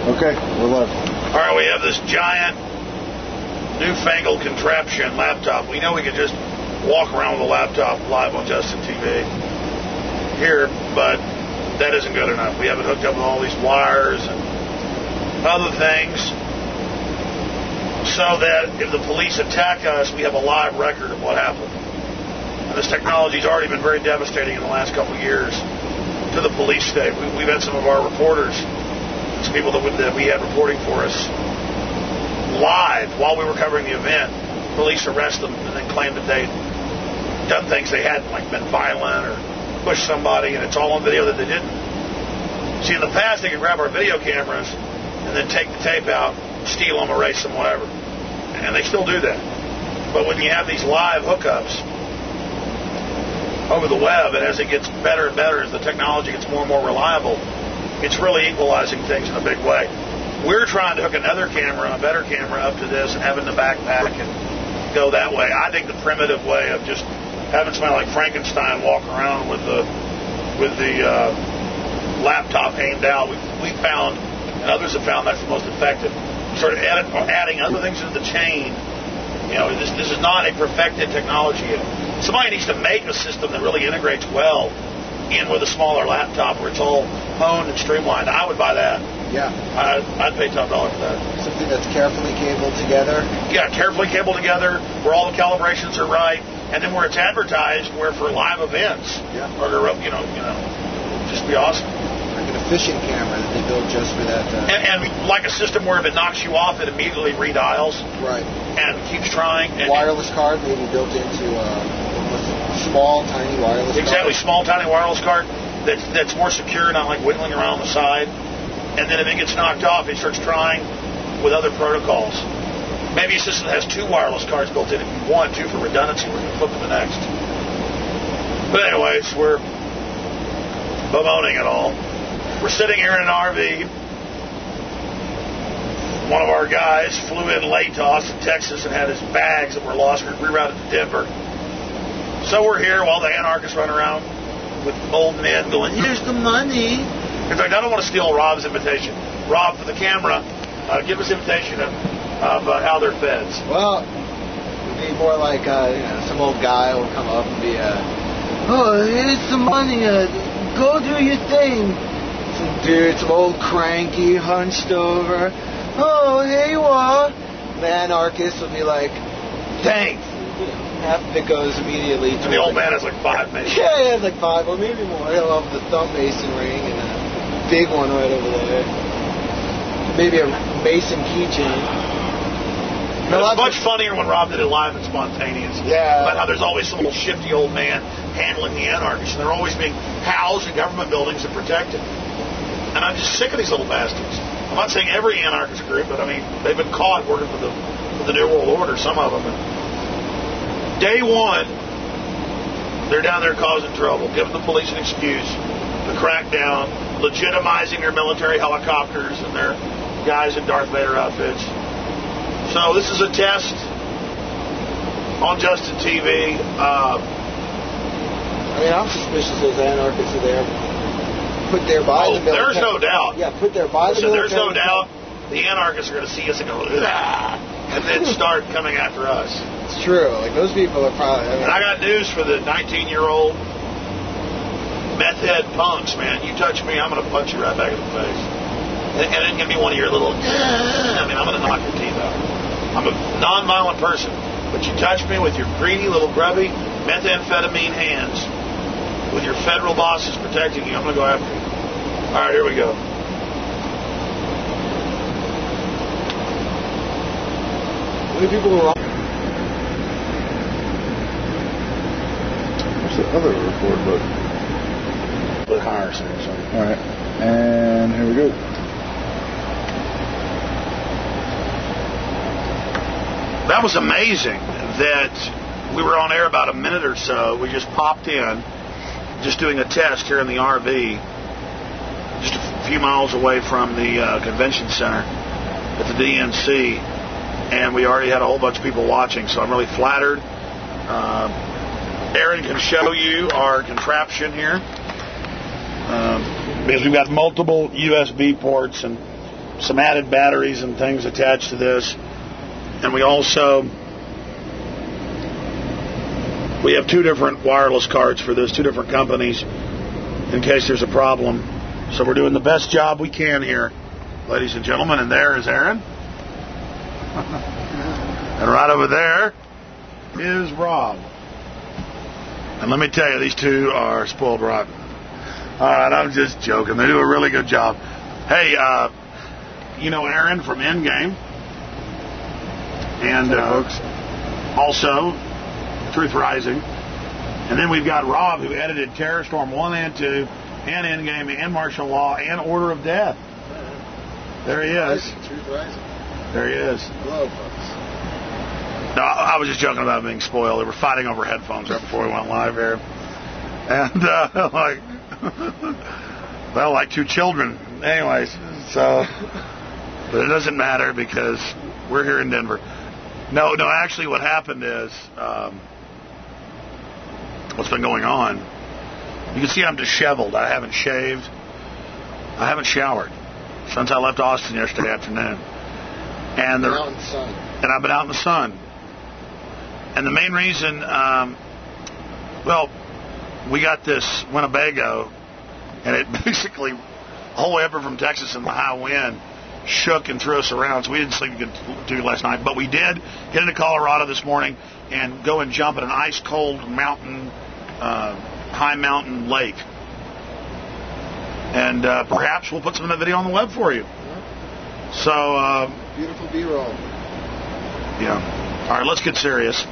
Okay, we're live. All right, we have this giant, newfangled contraption laptop. We know we could just walk around with a laptop live on Justin TV here, but that isn't good enough. We have it hooked up with all these wires and other things so that if the police attack us, we have a live record of what happened. And this technology's already been very devastating in the last couple of years to the police state. We've had some of our reporters, some people that we had reporting for us live while we were covering the event. Police arrest them and then claim that they'd done things they hadn't, like been violent or pushed somebody, and it's all on video that they didn't. See, in the past, they could grab our video cameras and then take the tape out, steal them, erase them, whatever. And they still do that. But when you have these live hookups over the web, and as it gets better and better, as the technology gets more and more reliable, it's really equalizing things in a big way. We're trying to hook another camera, a better camera, up to this and have it in the backpack and go that way. I think the primitive way of just having somebody like Frankenstein walk around with the laptop aimed out, we found, and others have found, that's the most effective. Sort of adding other things into the chain. You know, this is not a perfected technology yet. Somebody needs to make a system that really integrates well in with a smaller laptop where it's all honed and streamlined. I would buy that. Yeah. I'd pay top dollar for that. Something that's carefully cabled together. Yeah, carefully cabled together, where all the calibrations are right, and then where it's advertised, where for live events. Yeah. Or you know, just be awesome. Like an efficient camera that they build just for that. And like a system where if it knocks you off, it immediately redials. Right. And keeps trying. And wireless card maybe built into small, tiny wireless card. Exactly, small, tiny wireless card that's more secure, not like wiggling around on the side. And then if it gets knocked off, it starts trying with other protocols. Maybe a system that has two wireless cards built in if you want to for redundancy, we're going to flip to the next. But anyways, we're bemoaning it all. We're sitting here in an RV. One of our guys flew in late to Austin, Texas, and had his bags that were lost rerouted to Denver. So we're here while the anarchists run around with old men going, "Here's the money." In fact, I don't want to steal Rob's invitation. Rob, for the camera, give us invitation of how they're feds. Well, it'd be more like some old guy will come up and be, "Oh, here's some money. Go do your thing." Some dude, some old cranky, hunched over. "Oh, here you are." The anarchist will be like, "Thanks." Half of it goes immediately to and the old man has like 5 maybe. Yeah, he has like 5 or maybe more. He'll have the thumb mason ring and a big one right over there. Maybe a mason keychain. It was much funnier when Rob did it live and spontaneous. Yeah. About how there's always some little shifty old man handling the anarchists, and they're always being housed in government buildings and protected. And I'm just sick of these little bastards. I'm not saying every anarchist group, but I mean, they've been caught working for the New World Order, some of them. And day one, they're down there causing trouble, giving the police an excuse to crack down, legitimizing their military helicopters and their guys in Darth Vader outfits. So this is a test on Justin TV. I mean, I'm suspicious those anarchists are there. Put there by the military. There's no doubt. Yeah, put there by the military. There's no doubt the anarchists are going to see us and go, "Ah," and then start coming after us. It's true. Like, those people are probably... And I got news for the 19-year-old meth head punks, man. You touch me, I'm going to punch you right back in the face. And it ain't going to be one of your little... I mean, I'm going to knock your teeth out. I'm a non-violent person. But you touch me with your greedy, little grubby, methamphetamine hands, with your federal bosses protecting you, I'm going to go after you. All right, here we go. How many people were on? What's the other record button? Put higher, sorry. All right, and here we go. That was amazing that we were on air about a minute or so. We just popped in, just doing a test here in the RV, just a few miles away from the convention center at the DNC, and we already had a whole bunch of people watching, so I'm really flattered. Aaron can show you our contraption here, because we've got multiple USB ports and some added batteries and things attached to this. And we also, we have 2 different wireless cards for this, 2 different companies, in case there's a problem. So we're doing the best job we can here, ladies and gentlemen. And there is Aaron. And right over there is Rob. And let me tell you, these 2 are spoiled rotten. All right, I'm just joking. They do a really good job. Hey, you know Aaron from Endgame. And also Truth Rising. And then we've got Rob, who edited Terror Storm 1 and 2, and Endgame, and Martial Law, and Order of Death. There he is. Truth Rising. There he is. Hello, folks. No, I was just joking about being spoiled. They were fighting over headphones right before we went live here. And, like 2 children. Anyways, so, but it doesn't matter because we're here in Denver. No, actually what happened is, what's been going on, you can see I'm disheveled. I haven't shaved. I haven't showered since I left Austin yesterday afternoon. And out in the sun. And I've been out in the sun. And the main reason, we got this Winnebago, and it basically, all the way up from Texas in the high wind, shook and threw us around, so we didn't sleep good last night. But we did get into Colorado this morning and go and jump at an ice-cold mountain, high mountain lake. And perhaps we'll put some of that video on the web for you. So, beautiful B-roll. Yeah. All right, let's get serious.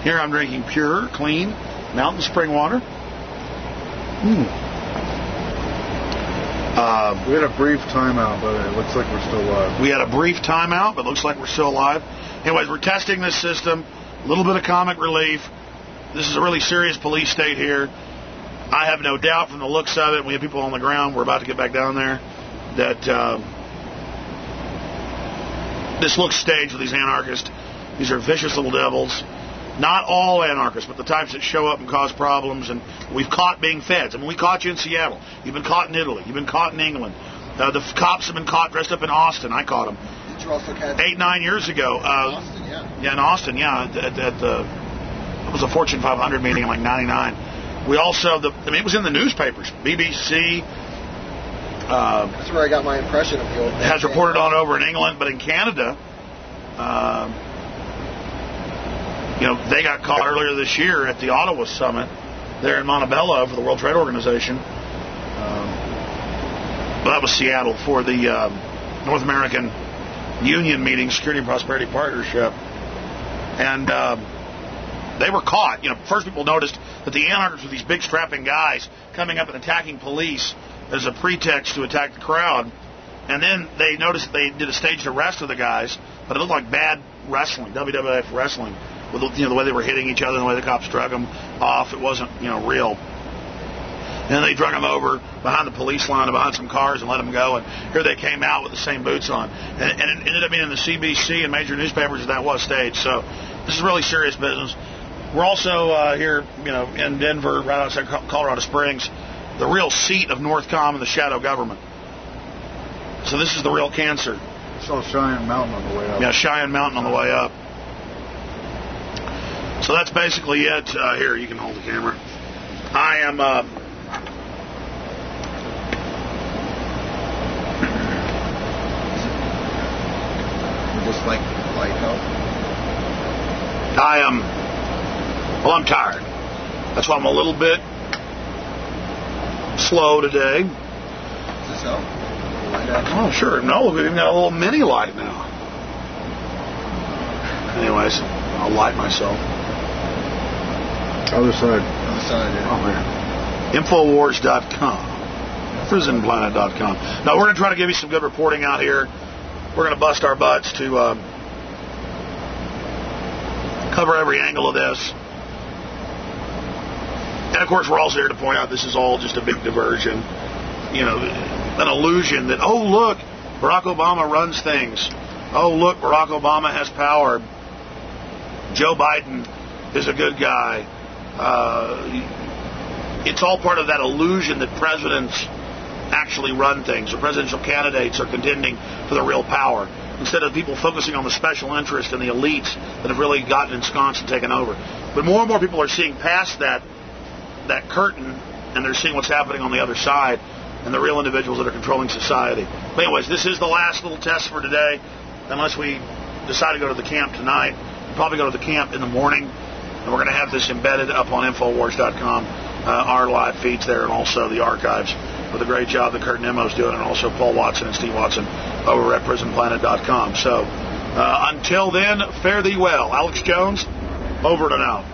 Here I'm drinking pure, clean, mountain spring water. We had a brief timeout, but it looks like we're still alive. We had a brief timeout, but looks like we're still alive. Anyways, we're testing this system. A little bit of comic relief. This is a really serious police state here. I have no doubt from the looks of it, we have people on the ground, we're about to get back down there, that this looks staged with these anarchists. These are vicious little devils. Not all anarchists, but the types that show up and cause problems. And we've caught being feds. I mean, we caught you in Seattle. You've been caught in Italy. You've been caught in England. The cops have been caught dressed up in Austin. I caught them. Did you also catch 8-9 years ago. Austin, yeah. Yeah, in Austin, yeah. It was a Fortune 500 meeting in like 99. We also, it was in the newspapers. BBC. That's where I got my impression of the old. Has reported on over in England, but in Canada, they got caught earlier this year at the Ottawa Summit there in Montebello for the World Trade Organization. Well, that was Seattle for the North American Union meeting, Security and Prosperity Partnership. And they were caught. First people noticed that the anarchists were these big strapping guys coming up and attacking police as a pretext to attack the crowd. And then they noticed they did a staged arrest of the guys, but it looked like bad wrestling, WWF wrestling, with the way they were hitting each other and the way the cops drug them off. It wasn't real. And then they drug them over behind the police line, behind some cars, and let them go. And here they came out with the same boots on. And it ended up being in the CBC and major newspapers that was staged. So this is really serious business. We're also here, in Denver, right outside Colorado Springs, the real seat of Northcom and the shadow government. So this is the real cancer. I saw Cheyenne Mountain on the way up. Yeah, Cheyenne Mountain on the way up. So that's basically it. Here, you can hold the camera. I am... Just like light help. I'm tired. That's why I'm a little bit slow today. Does this help? Oh, sure. No, we've even got a little mini light now. Anyways, I'll light myself. Other side. Other side, yeah. Oh, man. Infowars.com. PrisonPlanet.com. Now, we're going to try to give you some good reporting out here. We're going to bust our butts to cover every angle of this. And, of course, we're also here to point out this is all just a big diversion. An illusion that, oh, look, Barack Obama runs things. Oh, look, Barack Obama has power. Joe Biden is a good guy. It's all part of that illusion that presidents actually run things. The presidential candidates are contending for the real power, instead of people focusing on the special interests and the elites that have really gotten ensconced and taken over. But more and more people are seeing past that curtain, and they're seeing what's happening on the other side and the real individuals that are controlling society. But anyways, this is the last little test for today. Unless we decide to go to the camp tonight, we'll probably go to the camp in the morning, and we're going to have this embedded up on Infowars.com, our live feeds there, and also the archives with a great job that Kurt Nemo's doing, and also Paul Watson and Steve Watson over at PrisonPlanet.com. So until then, fare thee well. Alex Jones, over and out.